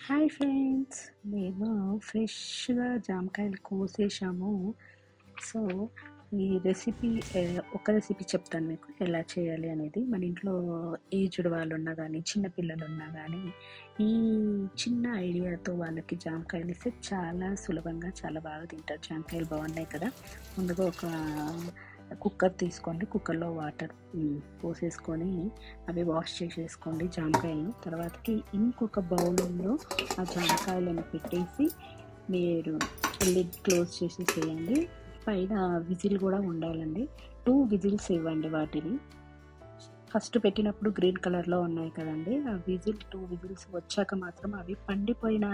Hi friends, మేము ఫ్రెష్గా జామకాయలు కోసేసాము. సో ఈ రెసిపీ ఒక రెసిపీ చెప్తాను మీకు ఎలా చేయాలి అనేది. మన ఇంట్లో ఏజ్డ్ వాళ్ళు ఉన్నా కానీ చిన్నపిల్లలు ఉన్నా కానీ ఈ చిన్న ఐడియాతో వాళ్ళకి జామకాయలు ఇస్తే చాలా సులభంగా చాలా బాగా తింటారు. జామకాయలు బాగున్నాయి కదా. ముందుగా ఒక కుక్కర్ తీసుకోండి. కుక్కర్లో వాటర్ పోసేసుకొని అవి వాష్ చేసేసుకోండి జామకాయలను. తర్వాతకి ఇంకొక బౌల్లో ఆ జామకాయలను పెట్టేసి మీరు లిడ్ క్లోజ్ చేసేసేయండి. పైన విజిల్ కూడా ఉండాలండి. 2 విజిల్స్ ఇవ్వండి వాటిని. ఫస్ట్ పెట్టినప్పుడు గ్రీన్ కలర్లో ఉన్నాయి కదండి, ఆ విజిల్ 2 విజిల్స్ వచ్చాక మాత్రం అవి పండిపోయిన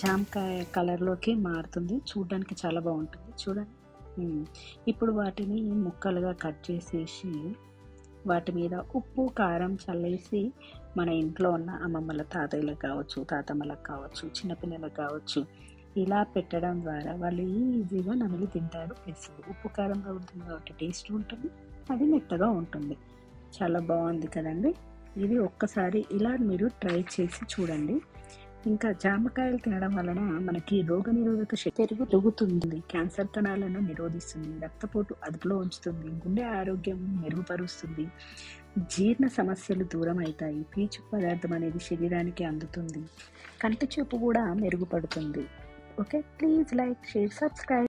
జామకాయ కలర్లోకి మారుతుంది. చూడడానికి చాలా బాగుంటుంది. చూడండి. ఇప్పుడు వాటిని ముక్కలుగా కట్ చేసేసి వాటి మీద ఉప్పు కారం చల్లేసి మన ఇంట్లో ఉన్న అమ్మమ్మల తాతయ్యలకు కావచ్చు, తాతమ్మలకు కావచ్చు, చిన్నపిల్లలకు కావచ్చు, ఇలా పెట్టడం ద్వారా వాళ్ళు ఈజీగా నమిలి తింటారు. ప్లస్ ఉప్పు కారంగా ఉంటుంది కాబట్టి టేస్ట్ ఉంటుంది, అది మెత్తగా ఉంటుంది. చాలా బాగుంది కదండి. ఇది ఒక్కసారి ఇలా మీరు ట్రై చేసి చూడండి. ఇంకా జామకాయలు తినడం వలన మనకి రోగనిరోధక శక్తి పెరుగుతుంది, క్యాన్సర్ కణాలను నిరోధిస్తుంది, రక్తపోటు అదుపులో ఉంచుతుంది, గుండె ఆరోగ్యం మెరుగుపరుస్తుంది, జీర్ణ సమస్యలు దూరం అవుతాయి, పీచు పదార్థం అనేది శరీరానికి అందుతుంది, కంటి చూపు కూడా మెరుగుపడుతుంది. Okay, please like, share, subscribe.